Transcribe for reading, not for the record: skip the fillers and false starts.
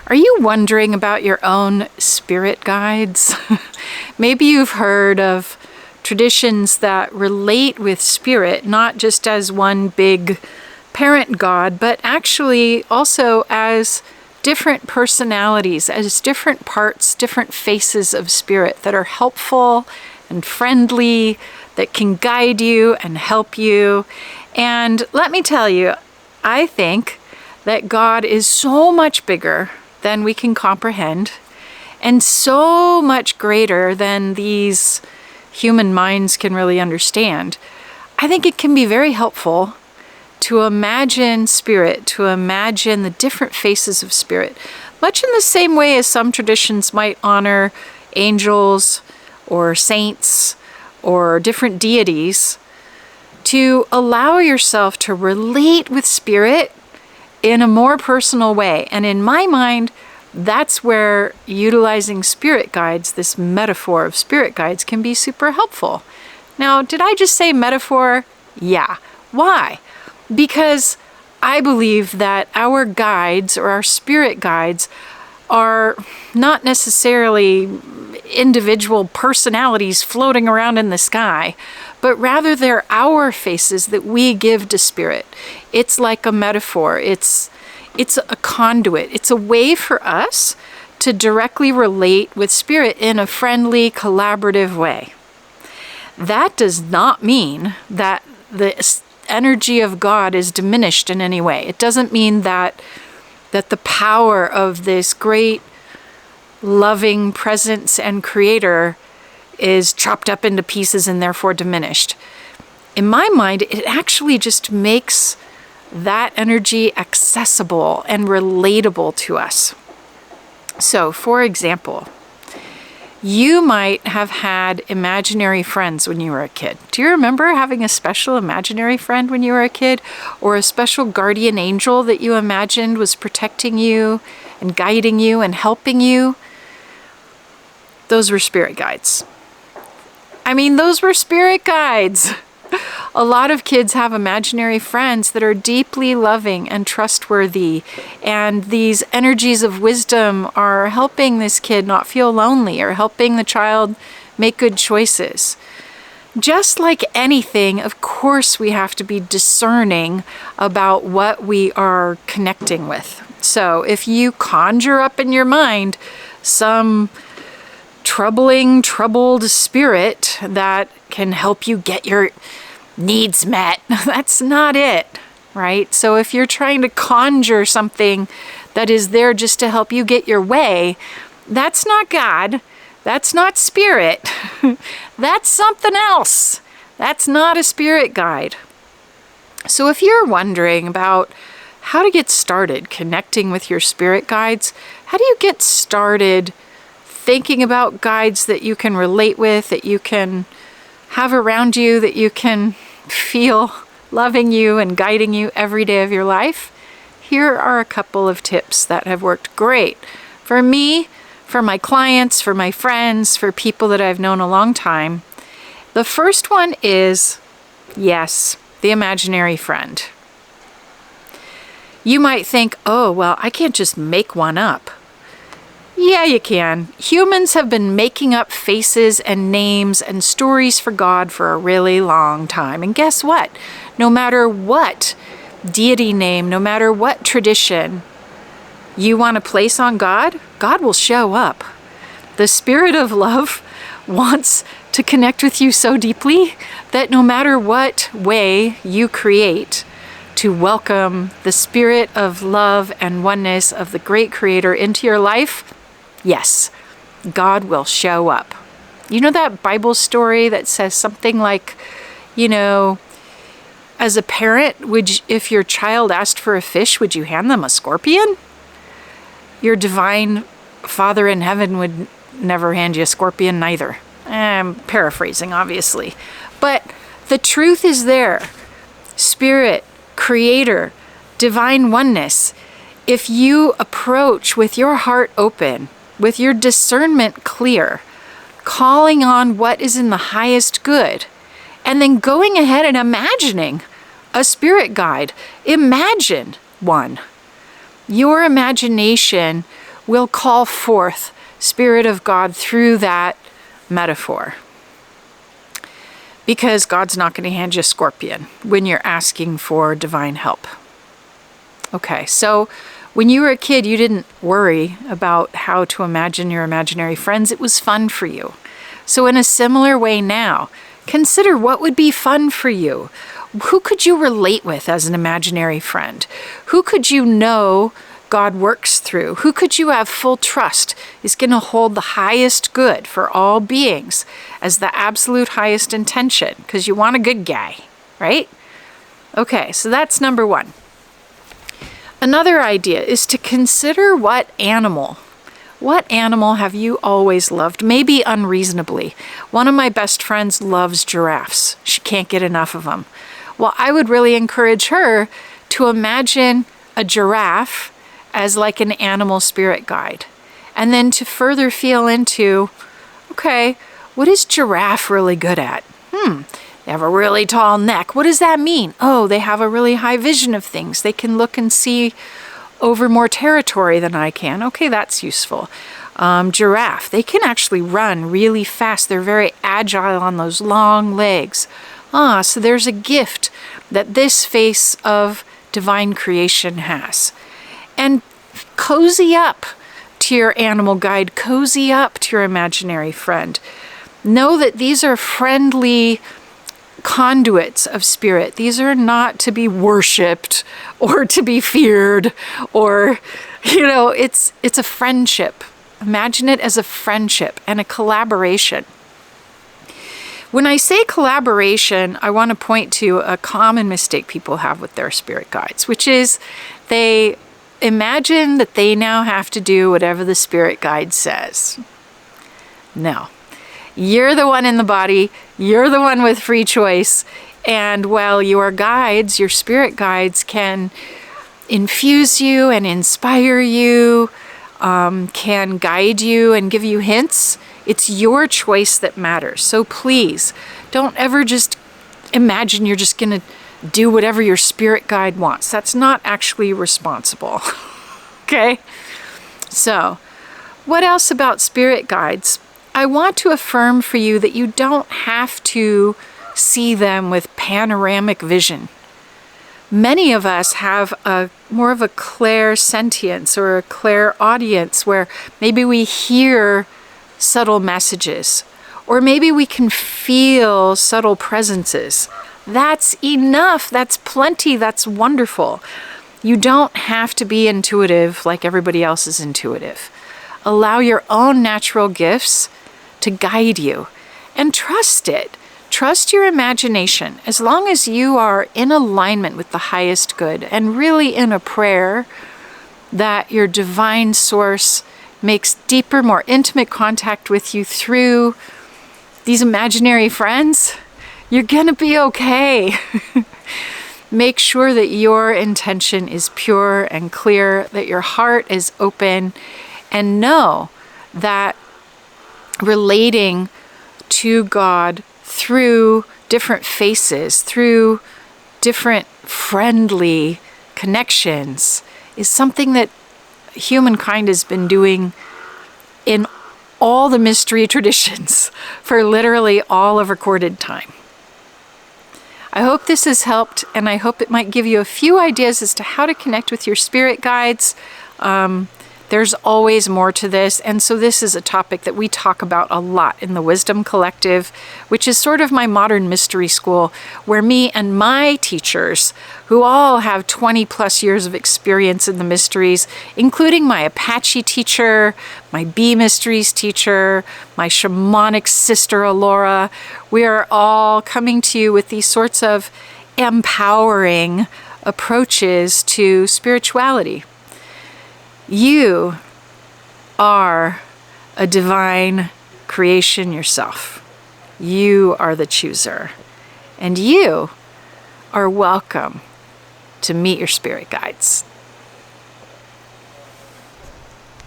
Are you wondering about your own spirit guides? Maybe you've heard of traditions that relate with spirit, not just as one big parent god, but actually also as different personalities, as different parts, different faces of spirit that are helpful and friendly, that can guide you and help you. And let me tell you, I think that God is so much bigger than we can comprehend, and so much greater than these human minds can really understand. I think it can be very helpful to imagine spirit, to imagine the different faces of spirit, much in the same way as some traditions might honor angels or saints or different deities, to allow yourself to relate with spirit in a more personal way. And in my mind, that's where utilizing spirit guides, this metaphor of spirit guides, can be super helpful. Now, did I just say metaphor? Yeah. Why? Because I believe that our guides, or our spirit guides, are not necessarily individual personalities floating around in the sky, but rather they're our faces that we give to spirit. It's like a metaphor. It's a conduit. It's a way for us to directly relate with spirit in a friendly, collaborative way. That does not mean that the energy of God is diminished in any way. It doesn't mean that the power of this great, loving presence and creator is chopped up into pieces and therefore diminished. In my mind, it actually just makes that energy accessible and relatable to us. So, for example, you might have had imaginary friends when you were a kid. Do you remember having a special imaginary friend when you were a kid? Or a special guardian angel that you imagined was protecting you and guiding you and helping you? Those were spirit guides. Those were spirit guides. A lot of kids have imaginary friends that are deeply loving and trustworthy, and these energies of wisdom are helping this kid not feel lonely, or helping the child make good choices. Just like anything, of course, we have to be discerning about what we are connecting with. So if you conjure up in your mind some troubled spirit that can help you get your needs met, that's not it, right? So if you're trying to conjure something that is there just to help you get your way, that's not God. That's not spirit. That's something else. That's not a spirit guide. So if you're wondering about how to get started connecting with your spirit guides, how do you get started thinking about guides that you can relate with, that you can have around you, that you can feel loving you and guiding you every day of your life? Here are a couple of tips that have worked great for me, for my clients, for my friends, for people that I've known a long time. The first one is, yes, the imaginary friend. You might think, oh, well, I can't just make one up. Yeah, you can. Humans have been making up faces and names and stories for God for a really long time. And guess what? No matter what deity name, no matter what tradition you want to place on God, God will show up. The spirit of love wants to connect with you so deeply that no matter what way you create to welcome the spirit of love and oneness of the great creator into your life, yes, God will show up. You know that Bible story that says something like, as a parent, if your child asked for a fish, would you hand them a scorpion? Your divine Father in heaven would never hand you a scorpion neither. I'm paraphrasing, obviously. But the truth is there. Spirit, creator, divine oneness. If you approach with your heart open, with your discernment clear, calling on what is in the highest good, and then going ahead and imagining a spirit guide. Imagine one. Your imagination will call forth Spirit of God through that metaphor. Because God's not going to hand you a scorpion when you're asking for divine help. Okay, so when you were a kid, you didn't worry about how to imagine your imaginary friends. It was fun for you. So in a similar way now, consider what would be fun for you. Who could you relate with as an imaginary friend? Who could you know God works through? Who could you have full trust is going to hold the highest good for all beings as the absolute highest intention? Because you want a good guy, right? Okay, so that's number one. Another idea is to consider what animal have you always loved, maybe unreasonably. One of my best friends loves giraffes. She can't get enough of them. Well, I would really encourage her to imagine a giraffe as like an animal spirit guide. And then to further feel into, okay, what is giraffe really good at? They have a really tall neck. What does that mean? Oh, they have a really high vision of things. They can look and see over more territory than I can. Okay, that's useful. Giraffe, they can actually run really fast. They're very agile on those long legs. So there's a gift that this face of divine creation has. And cozy up to your animal guide, cozy up to your imaginary friend. Know that these are friendly conduits of spirit. These are not to be worshipped or to be feared, or, it's a friendship. Imagine it as a friendship and a collaboration. When I say collaboration, I want to point to a common mistake people have with their spirit guides, which is they imagine that they now have to do whatever the spirit guide says. No. You're the one in the body. You're the one with free choice. And while your guides, your spirit guides, can infuse you and inspire you, can guide you and give you hints, it's your choice that matters. So please, don't ever just imagine you're just going to do whatever your spirit guide wants. That's not actually responsible. Okay? So, what else about spirit guides? I want to affirm for you that you don't have to see them with panoramic vision. Many of us have more of a clairsentience or a clairaudience where maybe we hear subtle messages, or maybe we can feel subtle presences. That's enough. That's plenty. That's wonderful. You don't have to be intuitive like everybody else is intuitive. Allow your own natural gifts to guide you and trust it. Trust your imagination. As long as you are in alignment with the highest good and really in a prayer that your divine source makes deeper, more intimate contact with you through these imaginary friends, you're gonna be okay. Make sure that your intention is pure and clear, that your heart is open, and know that relating to God through different faces, through different friendly connections, is something that humankind has been doing in all the mystery traditions for literally all of recorded time. I hope this has helped, and I hope it might give you a few ideas as to how to connect with your spirit guides. There's always more to this, and so this is a topic that we talk about a lot in the Wisdom Collective, which is sort of my modern mystery school, where me and my teachers, who all have 20 plus years of experience in the mysteries, including my Apache teacher, my Bee Mysteries teacher, my shamanic sister Alora, we are all coming to you with these sorts of empowering approaches to spirituality. You are a divine creation yourself. You are the chooser. And you are welcome to meet your spirit guides.